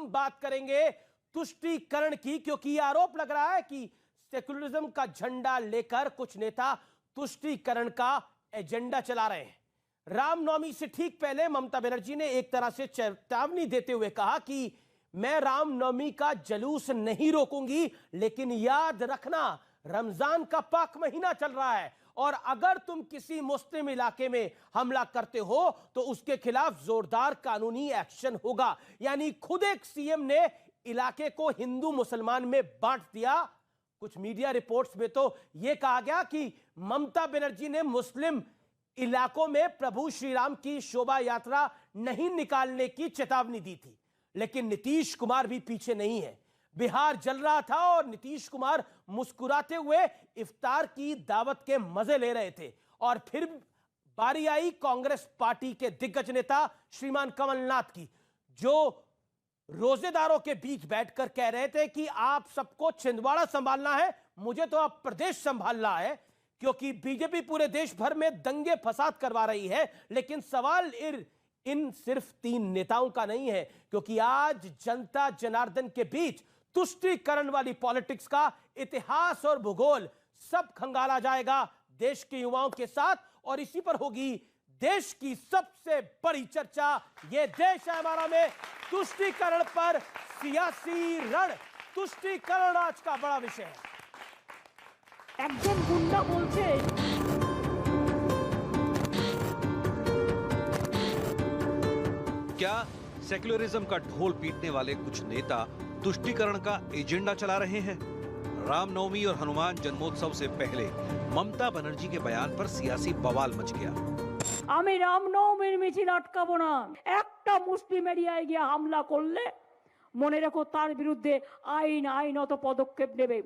बात करेंगे तुष्टीकरण की, क्योंकि यह आरोप लग रहा है कि सेकुलरिज्म का झंडा लेकर कुछ नेता तुष्टीकरण का एजेंडा चला रहे हैं। रामनवमी से ठीक पहले ममता बनर्जी ने एक तरह से चेतावनी देते हुए कहा कि मैं रामनवमी का जुलूस नहीं रोकूंगी, लेकिन याद रखना रमजान का पाक महीना चल रहा है और अगर तुम किसी मुस्लिम इलाके में हमला करते हो तो उसके खिलाफ जोरदार कानूनी एक्शन होगा। यानी खुद एक सीएम ने इलाके को हिंदू मुसलमान में बांट दिया। कुछ मीडिया रिपोर्ट्स में तो यह कहा गया कि ममता बनर्जी ने मुस्लिम इलाकों में प्रभु श्री राम की शोभा यात्रा नहीं निकालने की चेतावनी दी थी, लेकिन नीतीश कुमार भी पीछे नहीं है। बिहार जल रहा था और नीतीश कुमार मुस्कुराते हुए इफ्तार की दावत के मजे ले रहे थे और फिर बारी आई कांग्रेस पार्टी के दिग्गज नेता श्रीमान कमलनाथ की, जो रोजेदारों के बीच बैठकर कह रहे थे कि आप सबको छिंदवाड़ा संभालना है, मुझे तो अब प्रदेश संभालना है, क्योंकि बीजेपी पूरे देश भर में दंगे फसाद करवा रही है। लेकिन सवाल इन सिर्फ 3 नेताओं का नहीं है, क्योंकि आज जनता जनार्दन के बीच तुष्टीकरण वाली पॉलिटिक्स का इतिहास और भूगोल सब खंगाला जाएगा देश के युवाओं के साथ, और इसी पर होगी देश की सबसे बड़ी चर्चा। यह देश है हमारा में तुष्टीकरण पर सियासी रण। तुष्टीकरण आज का बड़ा विषय है। একজন গুন্ডা বলছে क्या सेक्युलरिज्म का ढोल पीटने वाले कुछ नेता तुष्टीकरण का एजेंडा चला रहे हैं? रामनवमी और हनुमान जन्मोत्सव से पहले ममता बनर्जी के बयान पर सियासी बवाल मच गया। আমি রামনবমীর মিছিল আটকাবো না, একটা মুসলিম এরিয়ায় গিয়ে হামলা করলে মনে রেখো তার বিরুদ্ধে আইনত পদক্ষেপ নেবে।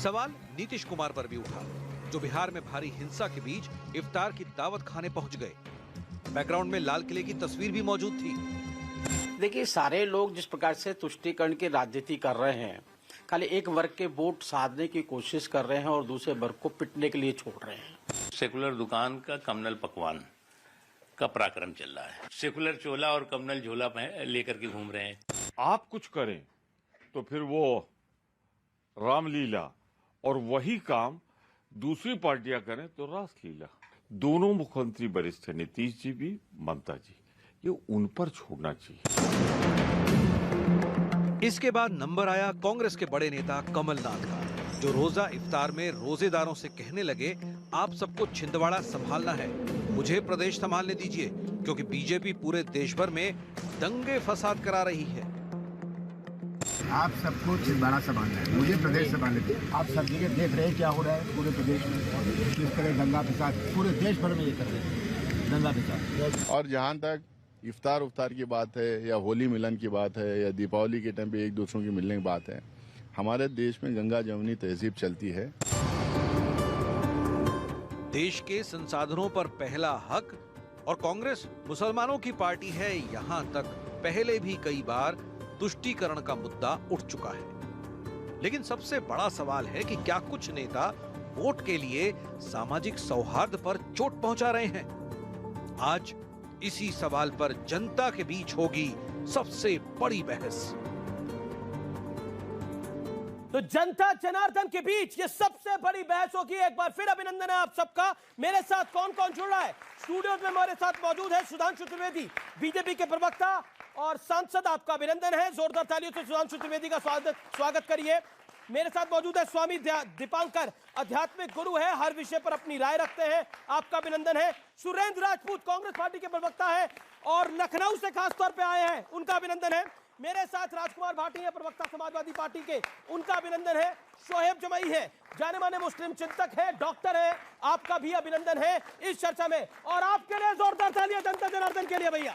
सवाल नीतीश कुमार पर भी उठा, जो बिहार में भारी हिंसा के बीच इफ्तार की दावत खाने पहुंच गए। बैकग्राउंड में लाल किले की तस्वीर भी मौजूद थी। देखिए, सारे लोग जिस प्रकार से तुष्टीकरण की राजनीति कर रहे हैं, खाली एक वर्ग के वोट साधने की कोशिश कर रहे हैं और दूसरे वर्ग को पिटने के लिए छोड़ रहे हैं। सेकुलर दुकान का कम्युनल पकवान का पराक्रम चल रहा है। सेकुलर चोला और कम्युनल झोला लेकर के घूम रहे हैं। आप कुछ करें तो फिर वो रामलीला, और वही काम दूसरी पार्टियां करें तो रासलीला। दोनों मुख्यमंत्री वरिष्ठ नीतीश जी भी, ममता जी, ये उन पर छोड़ना चाहिए। इसके बाद नंबर आया कांग्रेस के बड़े नेता कमलनाथ का, जो रोजा इफ्तार में रोजेदारों से कहने लगे, आप सबको छिंदवाड़ा संभालना है, मुझे प्रदेश संभालने दीजिए, क्योंकि बीजेपी पूरे देश भर में दंगे फसाद करा रही है। आप सबको छिंदवाड़ा संभालना है, मुझे प्रदेश संभालने दीजिए। आप सब जगह देख रहे हैं क्या हो रहा है पूरे प्रदेश में, किस तरह दंगा फसाद पूरे देश भर में ये कर रहे हैं, दंगा फसाद। और जहाँ तक इफ्तार की बात है या होली मिलन की बात है या दीपावली के टाइम पे एक दूसरों की मिलने की बात है, हमारे देश में गंगा जमुनी तहजीब चलती है। देश के संसाधनों पर पहला हक, और कांग्रेस मुसलमानों की पार्टी है, यहाँ तक पहले भी कई बार तुष्टीकरण का मुद्दा उठ चुका है। लेकिन सबसे बड़ा सवाल है कि क्या कुछ नेता वोट के लिए सामाजिक सौहार्द पर चोट पहुंचा रहे हैं? आज इसी सवाल पर जनता के बीच होगी सबसे बड़ी बहस। तो जनता जनार्दन के बीच ये सबसे बड़ी बहस होगी। एक बार फिर अभिनंदन है आप सबका। मेरे साथ कौन कौन जुड़ रहा है? स्टूडियो में हमारे साथ मौजूद है सुधांशु त्रिवेदी, बीजेपी के प्रवक्ता और सांसद, आपका अभिनंदन है। जोरदार तालियों से सुधांशु त्रिवेदी का स्वागत करिए। मेरे साथ मौजूद है स्वामी दीपांकर, आध्यात्मिक गुरु है, हर विषय पर अपनी राय रखते हैं, आपका अभिनंदन है। सुरेंद्र राजपूत कांग्रेस पार्टी के प्रवक्ता है और लखनऊ से खासतौर पे आए हैं, उनका अभिनंदन है। मेरे साथ राजकुमार भाटी है, प्रवक्ता समाजवादी पार्टी के, उनका अभिनंदन है। शोएब जमई है, जाने माने मुस्लिम चिंतक है, डॉक्टर है, आपका भी अभिनंदन है इस चर्चा में। और आपके लिए जोरदार तालियां जनता जनार्दन के लिए भैया।